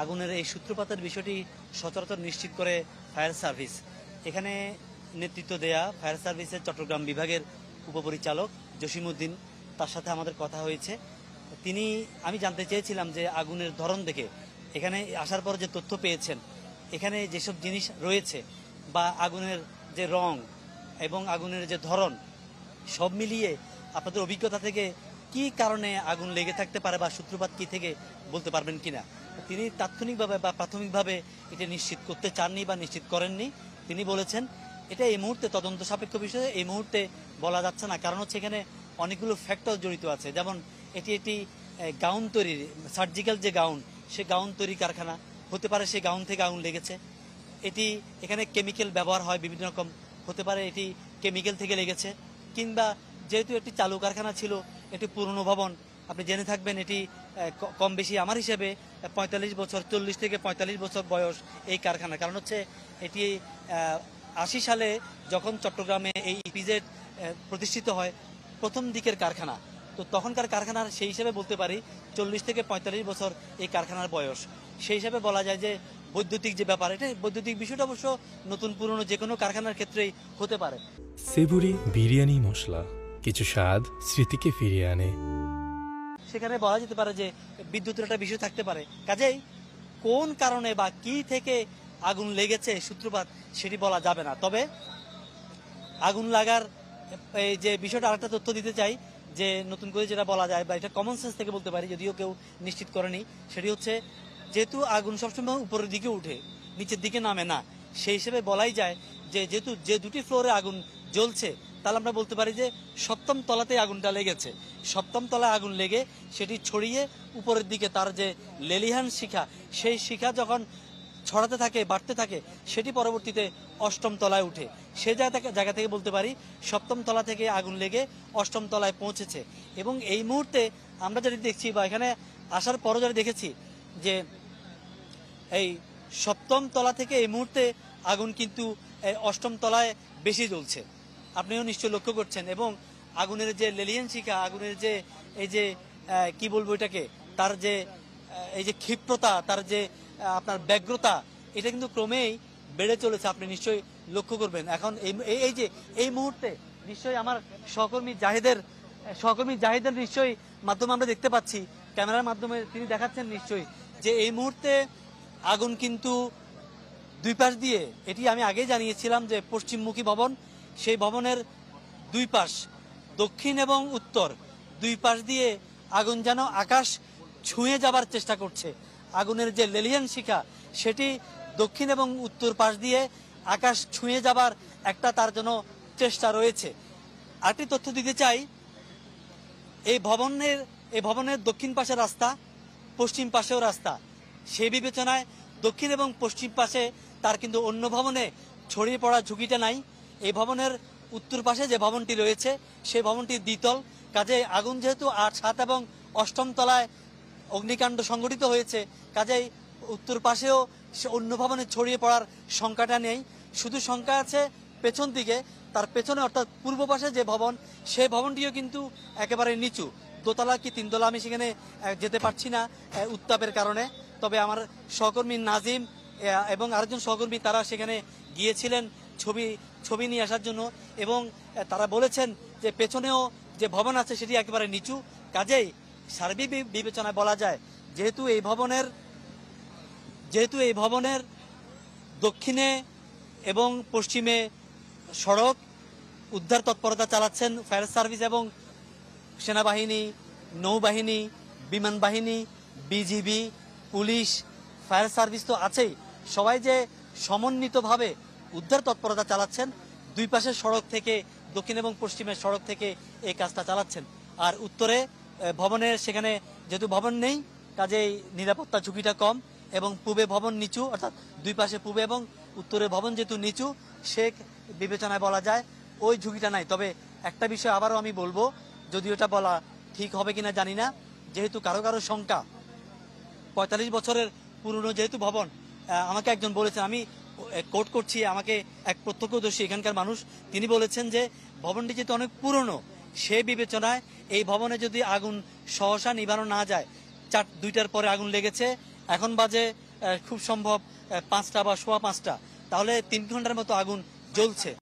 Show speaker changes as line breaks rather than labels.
আগুনের এই সূত্রপাতের বিষয়টি সচরাচর নিশ্চিত করে ফায়ার সার্ভিস। এখানে নেতৃত্ব দেয়া ফায়ার সার্ভিসের চট্টগ্রাম বিভাগের উপপরিচালক জসিমউদ্দিন, তার সাথে আমাদের কথা হয়েছে। আমি জানতে চেয়েছিলাম যে আগুনের ধরন দেখে এখানে আসার পর যে তথ্য পেয়েছেন, এখানে যেসব জিনিস রয়েছে বা আগুনের যে রং এবং আগুনের যে ধরন, সব মিলিয়ে আপনাদের অভিজ্ঞতা থেকে কি কারণে আগুন লেগে থাকতে পারে বা সূত্রপাত কি থেকে বলতে পারবেন কিনা। তিনি তাৎক্ষণিকভাবে বা প্রাথমিকভাবে এটা নিশ্চিত করতে চাননি বা নিশ্চিত করেননি। তিনি বলেছেন এটা এই মুহূর্তে তদন্ত সাপেক্ষ বিষয়ে এই মুহূর্তে বলা যাচ্ছে না, কারণ হচ্ছে এখানে অনেকগুলো ফ্যাক্টর জড়িত আছে। যেমন এটি গাউন তৈরির, সার্জিক্যাল যে গাউন, সে গাউন তৈরি কারখানা হতে পারে, সেই গাউন থেকে আগুন লেগেছে। এখানে কেমিক্যাল ব্যবহার হয় বিভিন্ন রকম, হতে পারে এটি কেমিক্যাল থেকে লেগেছে। কিংবা যেহেতু একটি চালু কারখানা ছিল, এটি পুরনো ভবন, আপনি জেনে থাকবেন এটি কম বেশি আমার হিসেবে 45 বছর, 40 থেকে 45 বছর বয়স এই কারখানা। কারণ হচ্ছে এটি 80 সালে যখন চট্টগ্রামে এই ইপিজেড প্রতিষ্ঠিত হয়, প্রথম দিকের কারখানা, তো তখনকার কারখানার সেই হিসেবে বলতে পারি 40 থেকে 45 বছর এই কারখানার বয়স। সেই হিসাবে বলা যায় যে বৈদ্যুতিক যে ব্যাপার, এটা বৈদ্যুতিক বিষয়টা অবশ্য নতুন পুরনো যে কোনো কারখানার ক্ষেত্রেই হতে পারে।
সেবুরি বিরিয়ানি মশলা, কিছু স্বাদ স্মৃতিকে ফিরিয়ে আনে।
সেখানে বলা যেতে পারে যে বিদ্যুতের একটা বিষয় থাকতে পারে। কাজেই কোন কারণে বা কি থেকে আগুন লেগেছে সূত্রপাত সেটি বলা যাবে না। তবে আগুন লাগার এই যে বিষয়টা আরেকটা তথ্য দিতে চাই, যে নতুন করে যেটা বলা যায় বা এটা কমন সেন্স থেকে বলতে পারি, যদিও কেউ নিশ্চিত করেনি, সেটি হচ্ছে যেহেতু আগুন সবসময় উপরের দিকে উঠে, নিচের দিকে নামে না, সেই হিসেবে বলাই যায় যে যেহেতু যে দুটি ফ্লোরে আগুন জ্বলছে, তাহলে আমরা বলতে পারি যে 7ম তলাতে আগুনটা লেগেছে। 7ম তলায় আগুন লেগে সেটি ছড়িয়ে উপরের দিকে তার যে লেলিহান শিখা, সেই শিখা যখন ছড়াতে থাকে, বাড়তে থাকে, সেটি পরবর্তীতে 8ম তলায় উঠে। সেই জায়গা থেকে বলতে পারি 7ম তলা থেকে আগুন লেগে 8ম তলায় পৌঁছেছে। এবং এই মুহূর্তে আমরা যেটি দেখছি বা এখানে আসার পরও যেটা দেখেছি, যে এই 7ম তলা থেকে এই মুহূর্তে আগুন কিন্তু 8ম তলায় বেশি জ্বলছে, আপনিও নিশ্চয়ই লক্ষ্য করছেন। এবং আগুনের যে লেলিয়ান শিখা, আগুনের যে এই যে কি বলবো এটাকে, তার যে এই যে ক্ষিপ্রতা, তার যে আপনার ব্যগ্রতা, এটা কিন্তু ক্রমেই বেড়ে চলেছে, আপনি নিশ্চয়ই লক্ষ্য করবেন। এখন এই যে এই মুহূর্তে নিশ্চয়ই আমার সহকর্মী জাহিদের নিশ্চয়ই মাধ্যমে আমরা দেখতে পাচ্ছি, ক্যামেরার মাধ্যমে তিনি দেখাচ্ছেন নিশ্চয়ই, যে এই মুহূর্তে আগুন কিন্তু দুই পাশ দিয়ে, এটি আমি আগেই জানিয়েছিলাম যে পশ্চিমমুখী ভবন, সেই ভবনের দুই পাশ, দক্ষিণ এবং উত্তর, দুই পাশ দিয়ে আগুন যেন আকাশ ছুঁয়ে যাবার চেষ্টা করছে। আগুনের যে লেলিয়ান শিখা, সেটি দক্ষিণ এবং উত্তর পাশ দিয়ে আকাশ ছুঁয়ে যাবার একটা তার জন্য চেষ্টা রয়েছে। আরেকটি তথ্য দিতে চাই, এই ভবনের দক্ষিণ পাশে রাস্তা, পশ্চিম পাশেও রাস্তা, সেই বিবেচনায় দক্ষিণ এবং পশ্চিম পাশে তার কিন্তু অন্য ভবনে ছড়িয়ে পড়ার ঝুঁকিটা নাই। এই ভবনের উত্তর পাশে যে ভবনটি রয়েছে, সেই ভবনটি দ্বিতল, কাজে আগুন যেহেতু 8, 7 এবং 8ম তলায় অগ্নিকাণ্ড সংঘটিত হয়েছে, কাজেই উত্তর পাশেও অন্য ভবনে ছড়িয়ে পড়ার সংখ্যাটা নেই। শুধু সংখ্যা আছে পেছন দিকে, তার পেছনে অর্থাৎ পূর্ব পাশে যে ভবন, সেই ভবনটিও কিন্তু একেবারে নিচু, 2তলা কি 3তলা আমি সেখানে যেতে পারছি না উত্তাপের কারণে। তবে আমার সহকর্মী নাজিম এবং আরেকজন সহকর্মী তারা সেখানে গিয়েছিলেন ছবি নিয়ে আসার জন্য, এবং তারা বলেছেন যে পেছনেও যে ভবন আছে সেটি একেবারে নিচু। কাজেই সার্বিক বিবেচনায় বলা যায় যেহেতু এই ভবনের দক্ষিণে এবং পশ্চিমে সড়ক, উদ্ধার তৎপরতা চালাচ্ছেন ফায়ার সার্ভিস এবং সেনাবাহিনী, নৌবাহিনী, বিমান বাহিনী, বিজিবি, পুলিশ, ফায়ার সার্ভিস তো আছেই। সবাই যে সমন্বিতভাবে উদ্ধার তৎপরতা চালাচ্ছেন, দুই পাশের সড়ক থেকে, দক্ষিণ এবং পশ্চিমের সড়ক থেকে এই কাজটা চালাচ্ছেন। আর উত্তরে ভবনের সেখানে যেহেতু ভবন নেই, কাজেই নিরাপত্তা ঝুঁকিটা কম, এবং পূবে ভবন নিচু, অর্থাৎ দুই পাশে পূবে এবং উত্তরে ভবন যেহেতু নিচু, সে বিবেচনায় বলা যায় ওই ঝুঁকিটা নাই। তবে একটা বিষয় আবারও আমি বলবো, যদিও এটা বলা ঠিক হবে কিনা জানি না, যেহেতু কারো সংখ্যা 45 বছরের পুরনো যেহেতু ভবন, আমাকে একজন বলেছেন, আমি কোট করছি, আমাকে এক প্রত্যক্ষদর্শী এখানকার মানুষ, তিনি বলেছেন যে ভবনটি যেহেতু অনেক পুরনো, সে বিবেচনায় এই ভবনে যদি আগুন সহসা নিবানো না যায়, 2টার পরে আগুন লেগেছে এখন বাজে খুব সম্ভব 5টা বা সোয়া 5টা, তাহলে 3 ঘন্টার মতো আগুন জ্বলছে।